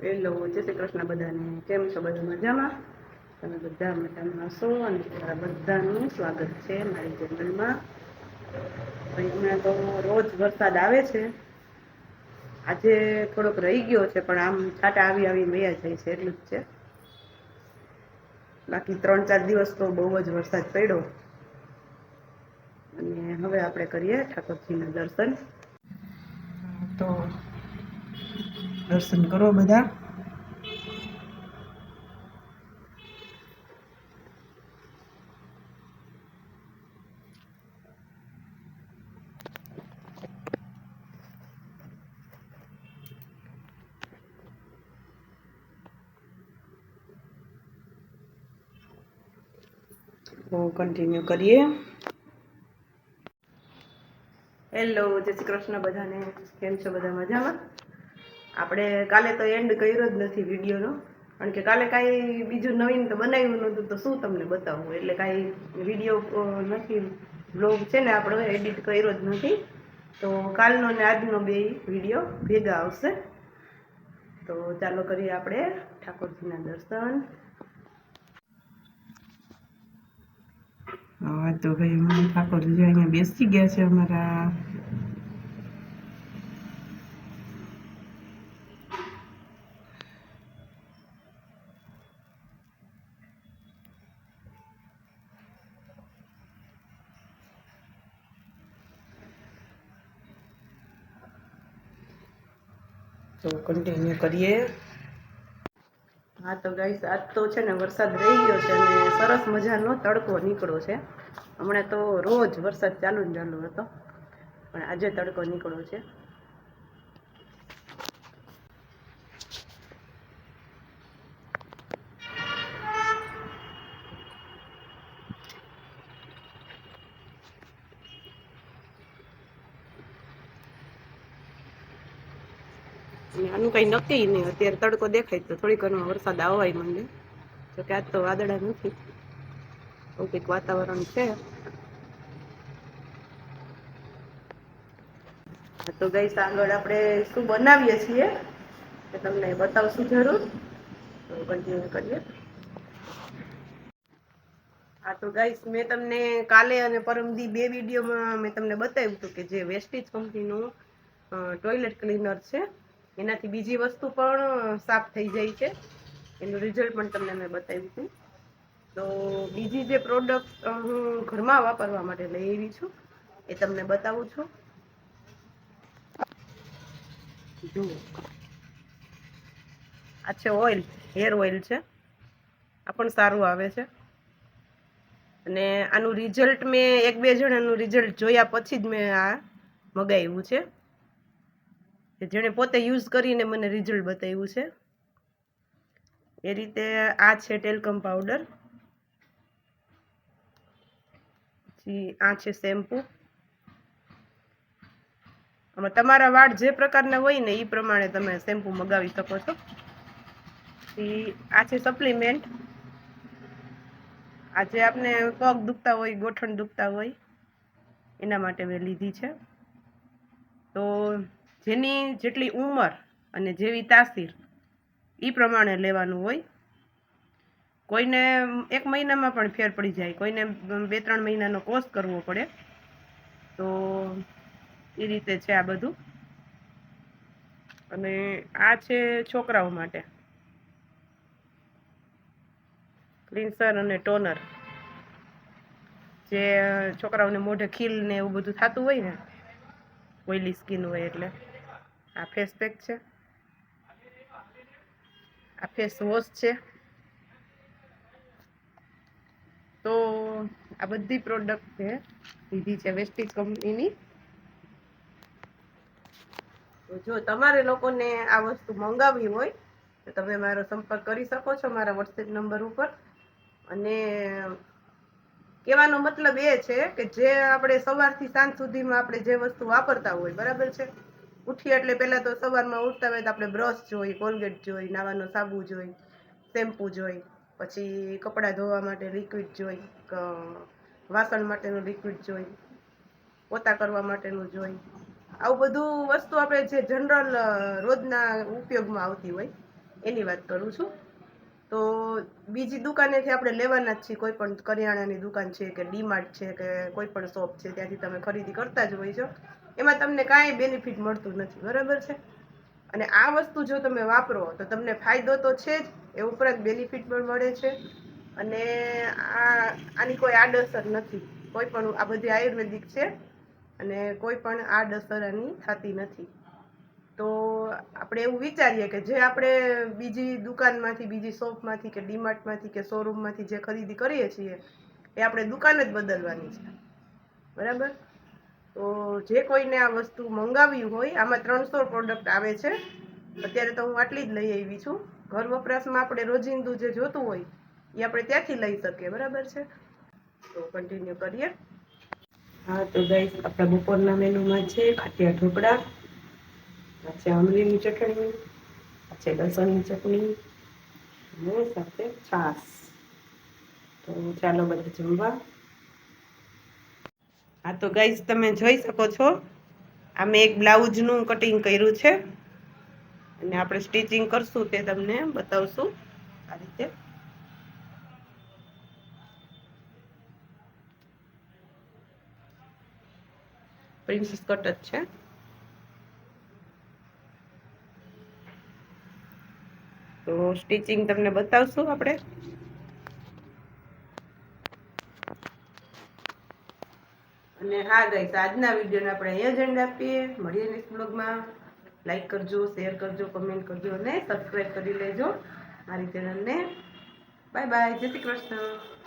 Hello, જય શ્રી કૃષ્ણ બધાને. કેમ છો? બધા મજામાં? તમે બધા મજામાં હશો અને તમારા બધાનું સ્વાગત છે મારી ચેનલમાં. હમણાં તો રોજ વરસાદ આવે છે. આજે થોડોક રહી ગયો છે, પણ આમ છાંટા આવીને વયા જાય છે એટલું જ છે. બાકી 3-4 દિવસ તો બહુ જ વરસાદ પડ્યો. અને હવે આપણે કરીએ ઠાકોરજીના દર્શન. તો દર્શન કરો બધા. તો કન્ટિન્યુ કરીએ. હેલો, જય શ્રી કૃષ્ણ બધાને. કેમ છો? બધા મજામાં? આપણે કાલે તો એન્ડ કર્યો જ નથી વિડીયોનો, કારણ કે કાલે કાંઈ બીજું નવીન તો બનાવ્યું નહોતું, તો શું તમને બતાવવું, એટલે કાંઈ વિડીયો નથી, બ્લોગ છે ને આપણો એડિટ કર્યો જ નથી. તો કાલનો ને આજનો બે વિડીયો ભેગા આવશે. તો ચાલો કરીએ આપણે ઠાકોરજીના દર્શન. હા તો ભાઈ ઠાકોરજી અહીંયા બેસી ગયા છે અમારા. તો કન્ટિન્યુ કરીએ. હા તો ગાઈસ, આજ તો છે ને વરસાદ રહી ગયો છે અને સરસ મજાનો તડકો નીકળ્યો છે. હમણાં તો રોજ વરસાદ ચાલુ હતો, પણ આજે તડકો નીકળ્યો છે. આનું કઈ નક્કી નહીં, અત્યારે તડકો દેખાય તો થોડીક વારમાં વરસાદ આવવાય માંડે. જો કે આજ તો વાદળા નથી, એવું કંઈક વાતાવરણ છે. તો ગાઈસ, આગળ આપણે શું બનાવીએ છીએ એ તમને બતાવશું જરૂર. તો કન્ટિન્યુ કરીએ. હા તો ગાઈસ, મેં તમને કાલે અને પરમદી બે વિડીયોમાં મેં તમને બતાવ્યું હતું કે જે વેસ્ટીજ કંપનીનું ટોયલેટ ક્લીનર છે, એનાથી બીજી વસ્તુ પણ સાફ થઈ જાય છે. એનું રિઝલ્ટ પણ તમને મેં બતાવ્યું હતું. તો બીજી જે પ્રોડક્ટ હું ઘરમાં વાપરવા માટે લઈ આવી છું, એ તમને બતાવું છું. જુઓ, આ છે ઓઇલ, હેર ઓઇલ છે. આ પણ સારું આવે છે. અને આનું રિઝલ્ટ મેં 1-2 જણાનું રિઝલ્ટ જોયા પછી જ મેં આ મગાવ્યું છે, કે જેણે પોતે યુઝ કરીને મને રિઝલ્ટ બતાવ્યું છે. એ રીતે આ છે ટેલ્કમ પાવડર, પછી આ છે શેમ્પુ. આમાં તમારા વાળ જે પ્રકારના હોય ને એ પ્રમાણે તમે શેમ્પુ મગાવી શકો છો. આ છે સપ્લિમેન્ટ. આજે આપને પગ દુખતા હોય, ગોઠણ દુખતા હોય, એના માટે મેં લીધી છે. તો જેની જેટલી ઉંમર અને જેવી તાસીર એ પ્રમાણે લેવાનું હોય. કોઈને 1 મહિનામાં પણ ફેર પડી જાય, કોઈને 2-3 મહિનાનો કોર્સ કરવો પડે. તો એ રીતે છે આ બધું. અને આ છે છોકરાઓ માટે ક્લિન્સર અને ટોનર. જે છોકરાઓને મોઢે ખીલ ને એવું બધું થતું હોય ને, ઓઈલી સ્કિન હોય, એટલે આ ફેસ પેક છે. આ ફેસ વોશ છે. તો આ બધી પ્રોડક્ટ છે લીધી છે વેસ્ટીજ કંપનીની. તો જો તમારે લોકોને આ વસ્તુ મંગાવવી હોય તો તમે મારો સંપર્ક કરી શકો છો મારા વોટ્સએપ નંબર ઉપર. અને કહેવાનો મતલબ એ છે કે જે આપણે સવારથી સાંજ સુધીમાં આપણે જે વસ્તુ વાપરતા હોય, બરાબર છે. ઉઠીએ એટલે પહેલા તો સવારમાં ઉઠતા હોય તો આપણે બ્રશ જોઈ, કોલગેટ જોઈ, નાવાનો સાબુ જોઈ, શેમ્પુ જોઈ, પછી કપડાં ધોવા માટે લિક્વિડ જોઈ, વાસણ માટેનું લિક્વિડ જોઈ, પોતા કરવા માટેનું જોઈ. આવું બધું વસ્તુ આપણે જે જનરલ રોજના ઉપયોગમાં આવતી હોય એની વાત કરું છું. તો બીજી દુકાનેથી આપણે લેવાના જ છીએ, કોઈ પણ કરિયાણાની દુકાન છે કે ડીમાર્ટ છે કે કોઈ પણ શોપ છે, ત્યાંથી તમે ખરીદી કરતા જ હોય છો, એમાં તમને કાંઈ બેનિફિટ મળતું નથી, બરાબર છે. અને આ વસ્તુ જો તમે વાપરો તો તમને ફાયદો તો છે જ, એ ઉપરાંત બેનિફિટ પણ મળે છે. અને આની કોઈ આડઅસર નથી, કોઈ પણ આ બધી આયુર્વેદિક છે અને કોઈ પણ આડઅસર આની થતી નથી. તો આપણે એવું વિચારીએ કે જે આપણે બીજી દુકાનમાંથી, બીજી શોપમાંથી કે ડીમાર્ટમાંથી કે શોરૂમમાંથી જે ખરીદી કરીએ છીએ એ આપણે દુકાન જ બદલવાની છે, બરાબર. તો જે કોઈને આ વસ્તુ મંગાવી હોય, આમાં 300 પ્રોડક્ટ આવે છે. અત્યારે તો હું આટલી જ લઈ આવી છું. ઘર વપરાશમાં આપણે રોજિંદુ જે જોતું હોય એ આપણે ત્યાંથી લઈ શકીએ, બરાબર છે. તો કન્ટિન્યુ કરીએ. હા, તો ગાઈસ આપણા બપોરના મેનુમાં છે ખાટિયા ઢોકળા, છે આમલીની ચટણી, છે લસણની ચટણી અને સાથે છાશ. તો ચાલો બધા જમવા. હા, તો ગાઈસ તમે જોઈ શકો છો, આ મેં એક બ્લાઉઝનું કટિંગ કર્યું છે અને આપણે સ્ટિચિંગ કરશું તે તમને બતાવશું આ રીતે. પ્રિન્સીસ કટ જ છે. તો સ્ટિચિંગ તમને બતાવશું આપણે. અને હા ગાઈસ, આજના વિડીયોને આપણે અહીંયા જ એન્ડ આપીએ. મળીએ નેક્સ્ટ બ્લોગમાં. લાઈક કરજો, શેર કરજો, કમેન્ટ કરજો અને સબસ્ક્રાઈબ કરી લેજો મારી ચેનલને. બાય બાય, જય શ્રી કૃષ્ણ.